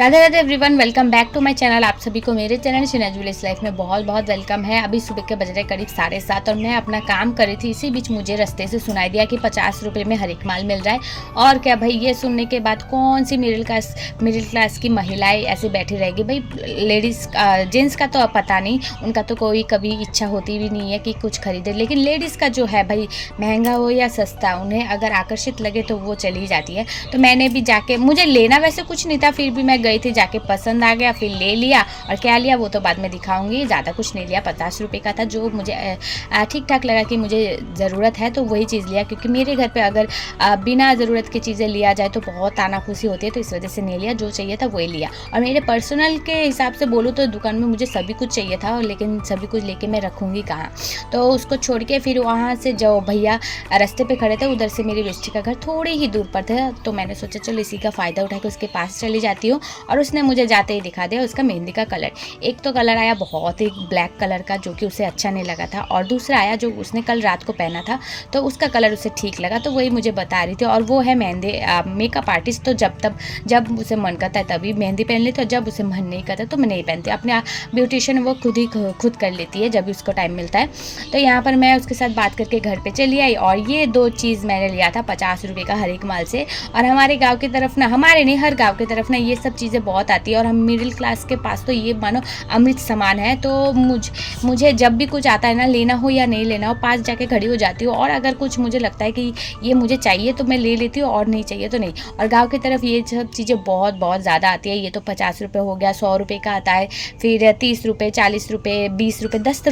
Radhe Radhe everyone, welcome back to my channel. आप सभी को मेरे चैनल शिनाज विलेज लाइफ में बहुत बहुत वेलकम है। अभी सुबह के बज रहे करीब 7:30 और मैं अपना काम कर रही थी। इसी बीच मुझे रास्ते से सुनाई दिया कि 50 रुपये में हर एक माल मिल रहा है। और क्या भाई, ये सुनने के बाद कौन सी मिडिल क्लास की महिलाएं ऐसे बैठी रहेगी भाई। लेडीज़ जेंट्स का तो पता नहीं, उनका तो कोई कभी इच्छा होती भी नहीं है कि कुछ खरीदे, लेकिन लेडीज़ का जो है भाई, महंगा हो या सस्ता, उन्हें अगर आकर्षित लगे तो वो चली जाती है। तो मैंने भी जाके, मुझे लेना वैसे कुछ नहीं था, फिर भी मैं गई थी, जाके पसंद आ गया, फिर ले लिया। और क्या लिया वो तो बाद में दिखाऊंगी। ज़्यादा कुछ नहीं लिया, 50 रुपये का था, जो मुझे ठीक ठाक लगा कि मुझे ज़रूरत है तो वही चीज़ लिया। क्योंकि मेरे घर पे अगर बिना ज़रूरत की चीज़ें लिया जाए तो बहुत आनाफूसी होती है, तो इस वजह से नहीं लिया। जो चाहिए था वही लिया। और मेरे पर्सनल के हिसाब से बोलूँ तो दुकान में मुझे सभी कुछ चाहिए था, लेकिन सभी कुछ लेके मैं रखूँगी कहाँ। तो उसको छोड़ के फिर वहाँ से जो भैया रास्ते पे खड़े थे, उधर से मेरी बेस्टी का घर थोड़ी ही दूर पर था, तो मैंने सोचा चलो इसी का फ़ायदा उठा के उसके पास चली जाती हूँ। और उसने मुझे जाते ही दिखा दिया उसका मेहंदी का कलर। एक तो कलर आया बहुत ही ब्लैक कलर का, जो कि उसे अच्छा नहीं लगा था, और दूसरा आया जो उसने कल रात को पहना था, तो उसका कलर उसे ठीक लगा, तो वही मुझे बता रही थी। और वो है मेहंदी मेकअप आर्टिस्ट, तो जब उसे मन करता है तभी मेहंदी पहन लेती है, और जब उसे मन नहीं करता तो मैं नहीं पहनती। अपने ब्यूटिशियन वो खुद कर लेती है जब भी उसको टाइम मिलता है। तो यहाँ पर मैं उसके साथ बात करके घर पे चली आई, और ये 2 चीज़ मैंने लिया था 50 रुपये का हर एक माल से। और हमारे गाँव की तरफ ना, हमारे नहीं हर गाँव की तरफ ना ये सब चीज़ें बहुत आती है, और हम मिडिल क्लास के पास तो ये मानो अमृत समान है। तो मुझे जब भी कुछ आता है ना, लेना हो या नहीं लेना हो, पास जाके खड़ी हो जाती हूँ। और अगर कुछ मुझे लगता है कि ये मुझे चाहिए तो मैं ले लेती हूँ, और नहीं चाहिए तो नहीं। और गाँव की तरफ ये सब चीज़ें बहुत बहुत ज़्यादा आती है। ये तो 50 रुपये हो गया, 100 रुपये का आता है, फिर 30 रुपये, 40 रुपये, 20 रुपये, 10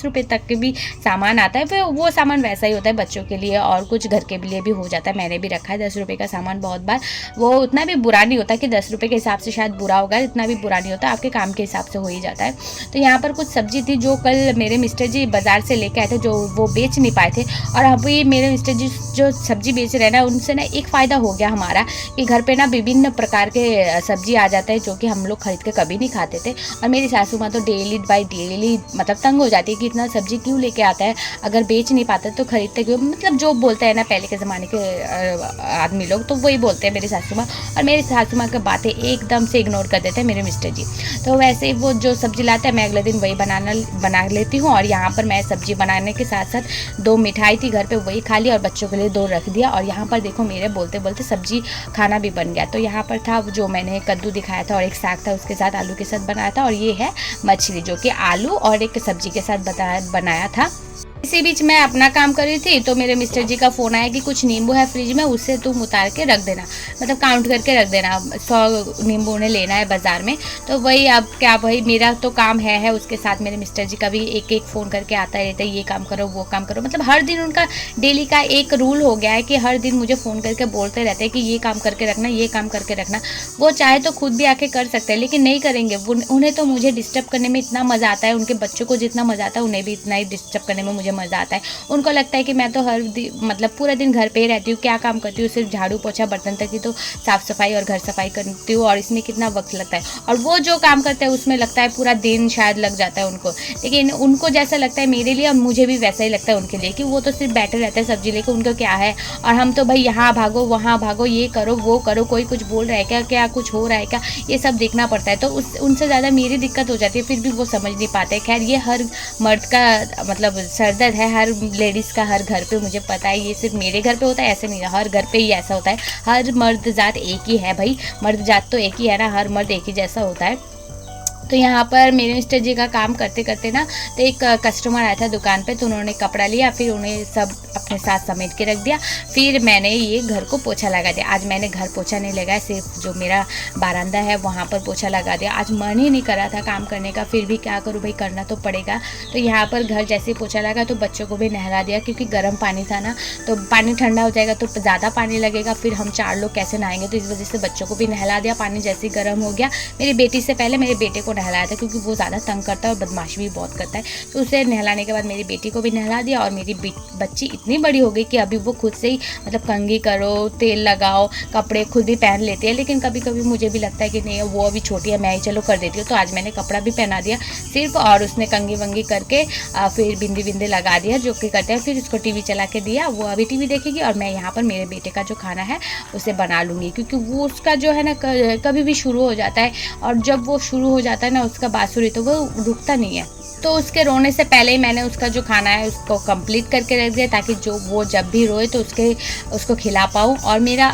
रुपये तक के भी सामान आता है। फिर वो सामान वैसा ही होता है बच्चों के लिए, और कुछ घर के लिए भी हो जाता है। मैंने भी रखा है 10 रुपये का सामान बहुत बार। वो उतना भी बुरा नहीं होता कि 10 रुपये के हिसाब से शायद बुरा होगा, इतना भी बुरा नहीं होता, आपके काम के हिसाब से हो ही जाता है। तो यहाँ पर कुछ सब्जी थी जो कल मेरे मिस्टर जी बाज़ार से लेके आए थे, जो वो बेच नहीं पाए थे। और अभी मेरे मिस्टर जी जो सब्जी बेच रहे हैं ना, उनसे ना एक फ़ायदा हो गया हमारा कि घर पे ना विभिन्न प्रकार के सब्जी आ जाता है, जो कि हम लोग खरीद के कभी नहीं खाते थे। और मेरी सासू माँ तो डेली बाई डेली मतलब तंग हो जाती है कि इतना सब्जी क्यों लेके आता है, अगर बेच नहीं पाते तो खरीदते क्यों। मतलब जो बोलते हैं ना पहले के ज़माने के आदमी लोग, तो वही बोलते हैं मेरी सासू माँ। और मेरी सासू माँ की बातें एकदम से इग्नोर कर देते हैं मेरे मिस्टर जी। तो वैसे ही वो जो सब्जी लाते हैं, मैं अगले दिन वही बना लेती हूँ। और यहाँ पर मैं सब्जी बनाने के साथ साथ 2 मिठाई थी घर पे, वही खा ली, और बच्चों के लिए 2 रख दिया। और यहाँ पर देखो मेरे बोलते बोलते सब्जी खाना भी बन गया। तो यहाँ पर था जो मैंने कद्दू दिखाया था, और एक साग था उसके साथ, आलू के साथ बनाया था। और ये है मछली, जो कि आलू और एक सब्जी के साथ बनाया था। इसी बीच मैं अपना काम कर रही थी, तो मेरे मिस्टर जी का फ़ोन आया कि कुछ नींबू है फ्रिज में, उससे तुम उतार के रख देना, मतलब काउंट करके रख देना। 100 नींबू उन्हें लेना है बाज़ार में। तो वही, अब क्या भाई, मेरा तो काम है उसके साथ मेरे मिस्टर जी का भी एक एक फ़ोन करके आता रहता है, ये काम करो वो काम करो। मतलब हर दिन उनका डेली का एक रूल हो गया है कि हर दिन मुझे फ़ोन करके बोलते रहते हैं कि ये काम करके रखना, ये काम करके रखना। वो चाहे तो खुद भी आके कर सकते हैं, लेकिन नहीं करेंगे। उन्हें तो मुझे डिस्टर्ब करने में इतना मज़ा आता है, उनके बच्चों को जितना मज़ा आता है उन्हें भी इतना ही डिस्टर्ब करने में मुझे मज़ा आता है। उनको लगता है कि मैं तो मतलब पूरा दिन घर पे ही रहती हूँ, क्या काम करती हूँ, सिर्फ झाड़ू पोछा बर्तन तक ही तो साफ़ सफाई और घर सफाई करती हूँ, और इसमें कितना वक्त लगता है। और वो जो काम करते हैं उसमें लगता है पूरा दिन शायद लग जाता है उनको। लेकिन उनको जैसा लगता है मेरे लिए, और मुझे भी वैसा ही लगता है उनके लिए, कि वो तो सिर्फ बैठे रहते हैं सब्जी लेकर, उनको क्या है। और हम तो भाई यहाँ भागो वहाँ भागो, ये करो वो करो, कोई कुछ बोल रहा है क्या, क्या कुछ हो रहा है क्या, ये सब देखना पड़ता है। तो उनसे ज़्यादा मेरी दिक्कत हो जाती है, फिर भी वो समझ नहीं पाते। खैर, ये हर मर्द का मतलब सरदर्द है, हर लेडीज़ का, हर घर पे। मुझे पता है ये सिर्फ मेरे घर पे होता है ऐसे नहीं, हर घर पे ही ऐसा होता है। हर मर्द जात एक ही है भाई, मर्द जात तो एक ही है ना, हर मर्द एक ही जैसा होता है। तो यहाँ पर मेरे मिस्टर जी का काम करते करते ना, तो एक कस्टमर आया था दुकान पे, तो उन्होंने कपड़ा लिया, फिर उन्हें सब अपने साथ समेट के रख दिया। फिर मैंने ये घर को पोछा लगा दिया। आज मैंने घर पोछा नहीं लगाया, सिर्फ जो मेरा बारांदा है वहाँ पर पोछा लगा दिया। आज मन ही नहीं कर रहा था काम करने का, फिर भी क्या करूँ भाई, करना तो पड़ेगा। तो यहाँ पर घर जैसे पोछा लगा तो बच्चों को भी नहला दिया, क्योंकि गर्म पानी था ना, तो पानी ठंडा हो जाएगा तो ज़्यादा पानी लगेगा, फिर हम 4 लोग कैसे नहाएंगे। तो इस वजह से बच्चों को भी नहला दिया। पानी जैसे ही गर्म हो गया, मेरी बेटी से पहले मेरे बेटे को नहलाया था क्योंकि वो ज़्यादा तंग करता है और बदमाशी भी बहुत करता है। तो उसे नहलाने के बाद मेरी बेटी को भी नहला दिया और मेरी बच्ची इतनी बड़ी हो गई कि अभी वो खुद से ही मतलब कंघी करो, तेल लगाओ, कपड़े खुद भी पहन लेती है। लेकिन कभी कभी मुझे भी लगता है कि नहीं वो अभी छोटी है, मैं ही चलो कर देती हूँ। तो आज मैंने कपड़ा भी पहना दिया सिर्फ, और उसने कंघी वंगी करके फिर बिंदी बिंदी लगा दिया जो कि करते हैं। फिर उसको टीवी चला के दिया, वो अभी टीवी देखेगी और मैं यहाँ पर मेरे बेटे का जो खाना है उसे बना लूँगी, क्योंकि वो उसका जो है ना कभी भी शुरू हो जाता है, और जब वो शुरू हो जाता है ना उसका बाँसुरी, तो वो रुकता नहीं है। तो उसके रोने से पहले ही मैंने उसका जो खाना है उसको कंप्लीट करके रख दिया, ताकि जो वो जब भी रोए तो उसको खिला पाऊँ। और मेरा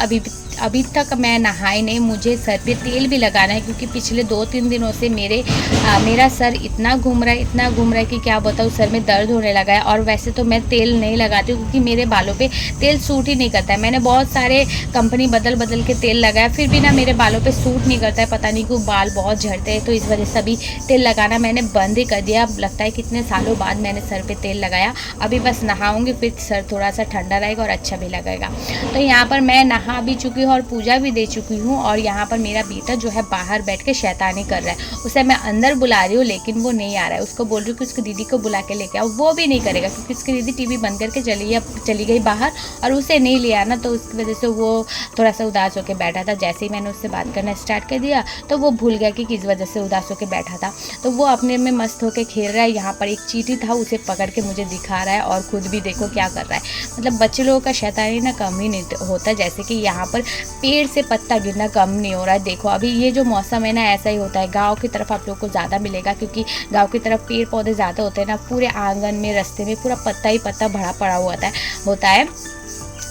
अभी तक मैं नहाई नहीं, मुझे सर पे तेल भी लगाना है, क्योंकि पिछले 2-3 दिनों से मेरा सर इतना घूम रहा है कि क्या बताऊँ, सर में दर्द होने लगा है। और वैसे तो मैं तेल नहीं लगाती हूँ क्योंकि मेरे बालों पे तेल सूट ही नहीं करता है। मैंने बहुत सारे कंपनी बदल के तेल लगाया, फिर भी ना मेरे बालों पे सूट नहीं करता है, पता नहीं क्यों बाल बहुत झड़ते हैं। तो इस वजह से अभी तेल लगाना मैंने बंद ही कर दिया। अब लगता है कितने सालों बाद मैंने सर पे तेल लगाया। अभी बस नहाऊंगी, फिर सर थोड़ा सा ठंडा रहेगा और अच्छा भी लगेगा। तो यहाँ पर मैं नहा भी चुकी हूँ और पूजा भी दे चुकी हूँ, और यहाँ पर मेरा बेटा जो है बाहर बैठ के शैतानी कर रहा है। उसे मैं अंदर बुला रही हूँ लेकिन वो नहीं आ रहा है। उसको बोल रही हूँ कि उसकी दीदी को बुला के लेके आओ, वो भी नहीं करेगा क्योंकि उसकी दीदी टीवी बंद करके चली गई बाहर, और उसे नहीं लिया ना, तो उसकी वजह से वो थोड़ा सा उदास होकर बैठा था। जैसे ही मैंने उससे बात करना स्टार्ट कर दिया तो वो भूल गया कि किस वजह से उदास होकर बैठा था। तो वो अपने में मस्त होकर खेल रहा है। यहाँ पर एक चींटी था, उसे पकड़ के मुझे दिखा रहा है और खुद भी देखो क्या कर रहा है। मतलब बच्चे लोगों का शैतानी ना कम ही नहीं होता। जैसे कि यहाँ पर पेड़ से पत्ता गिरना कम नहीं हो रहा है। देखो अभी ये जो मौसम है ना ऐसा ही होता है। गाँव की तरफ आप लोग को ज़्यादा मिलेगा क्योंकि गाँव की तरफ पेड़ पौधे ज़्यादा होते हैं ना, पूरे आंगन में रास्ते में पूरा पत्ता ही पत्ता भरा पड़ा हुआ होता है।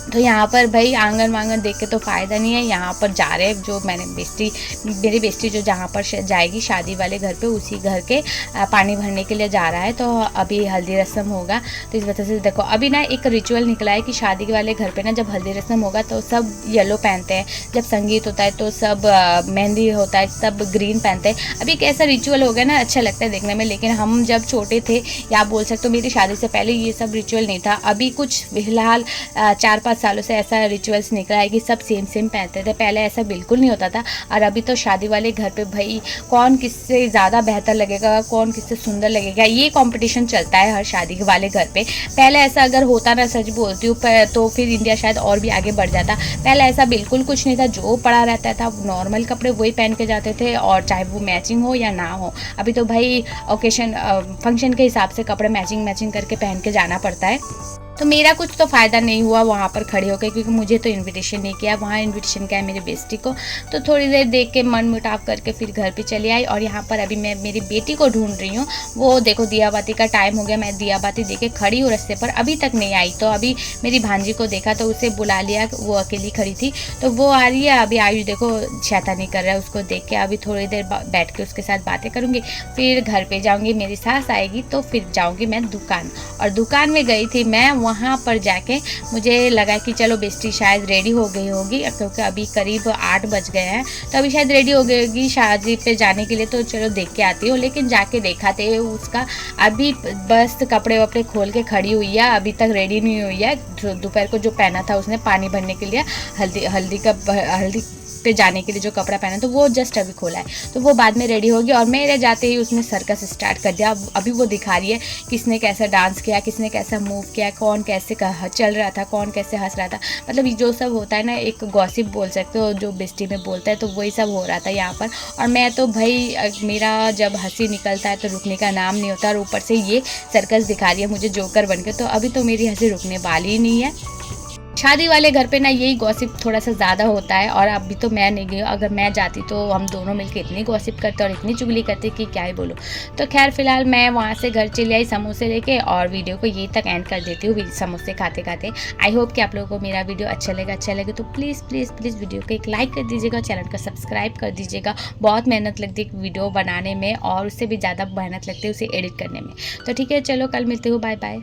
तो यहाँ पर भाई आंगन वांगन देख के तो फ़ायदा नहीं है। यहाँ पर जा रहे जो मेरी बेस्टी जो जहाँ पर जाएगी शादी वाले घर पे, उसी घर के पानी भरने के लिए जा रहा है। तो अभी हल्दी रस्म होगा, तो इस वजह से देखो अभी ना एक रिचुअल निकला है कि शादी वाले घर पे ना जब हल्दी रस्म होगा तो सब येलो पहनते हैं, जब संगीत होता है तो सब मेहंदी होता है सब ग्रीन पहनते हैं। अभी एक ऐसा रिचुअल हो गया ना, अच्छा लगता है देखने में। लेकिन हम जब छोटे थे या बोल सकते हो मेरी शादी से पहले ये सब रिचुअल नहीं था। अभी कुछ फिलहाल 4-5 सालों से ऐसा रिचुअल्स निकला है कि सब सेम पहनते थे। पहले ऐसा बिल्कुल नहीं होता था। और अभी तो शादी वाले घर पे भाई कौन किससे ज़्यादा बेहतर लगेगा, कौन किससे सुंदर लगेगा, ये कंपटीशन चलता है हर शादी वाले घर पे। पहले ऐसा अगर होता ना, सच बोलती हूँ, तो फिर इंडिया शायद और भी आगे बढ़ जाता। पहले ऐसा बिल्कुल कुछ नहीं था, जो पड़ा रहता था नॉर्मल कपड़े वही पहन के जाते थे, और चाहे वो मैचिंग हो या ना हो। अभी तो भाई ओकेशन फंक्शन के हिसाब से कपड़े मैचिंग करके पहन के जाना पड़ता है। तो मेरा कुछ तो फ़ायदा नहीं हुआ वहाँ पर खड़े होकर, क्योंकि मुझे तो इनविटेशन नहीं किया। वहाँ इनविटेशन किया है मेरी बेस्टी को। तो थोड़ी देर देख के मन मुटाव करके फिर घर पे चली आई। और यहाँ पर अभी मैं मेरी बेटी को ढूंढ रही हूँ। वो देखो दिया बाती का टाइम हो गया, मैं दिया बाती दे के खड़ी हूँ रास्ते पर, अभी तक नहीं आई। तो अभी मेरी भांजी को देखा तो उसे बुला लिया, वो अकेली खड़ी थी तो वो आ रही है। अभी आयुष देखो शैतानी कर रहा है, उसको देख के अभी थोड़ी देर बैठ के उसके साथ बातें करूँगी, फिर घर पर जाऊँगी। मेरी सास आएगी तो फिर जाऊँगी मैं दुकान। और दुकान में गई थी मैं, वहाँ पर जाके मुझे लगा कि चलो बेस्टी शायद रेडी हो गई होगी, क्योंकि अभी करीब 8 बज गए हैं, तो अभी शायद रेडी हो गई होगी शादी पे जाने के लिए। तो चलो देख के आती हूँ। लेकिन जाके देखा थे उसका अभी बस कपड़े वपड़े खोल के खड़ी हुई है, अभी तक रेडी नहीं हुई है। दोपहर को जो पहना था उसने पानी भरने के लिए, हल्दी पे जाने के लिए जो कपड़ा पहना तो वो जस्ट अभी खोला है, तो वो बाद में रेडी होगी। और मेरे जाते ही उसने सर्कस स्टार्ट कर दिया। अभी वो दिखा रही है किसने कैसा डांस किया, किसने कैसा मूव किया, कौन कैसे चल रहा था, कौन कैसे हंस रहा था। मतलब जो सब होता है ना, एक गॉसिप बोल सकते हो जो बेस्टी में बोलता है, तो वही सब हो रहा था यहाँ पर। और मैं तो भाई मेरा जब हंसी निकलता है तो रुकने का नाम नहीं होता, और ऊपर से ये सर्कस दिखा रही है मुझे जोकर बन के, तो अभी तो मेरी हंसी रुकने वाली ही नहीं है। शादी वाले घर पे ना यही गॉसिप थोड़ा सा ज़्यादा होता है। और अभी तो मैं नहीं गई, अगर मैं जाती तो हम दोनों मिलकर इतनी गॉसिप करते और इतनी चुगली करते कि क्या ही बोलूँ। तो खैर फिलहाल मैं वहाँ से घर चली आई समोसे लेके, और वीडियो को यहीं तक एंड कर देती हूँ समोसे खाते खाते। आई होप कि आप लोगों को मेरा वीडियो अच्छा लगे तो प्लीज़ वीडियो को एक लाइक कर दीजिएगा, चैनल को सब्सक्राइब कर दीजिएगा। बहुत मेहनत लगती है वीडियो बनाने में, और उससे भी ज़्यादा मेहनत लगती है उसे एडिट करने में। तो ठीक है, चलो कल मिलते हो, बाय बाय।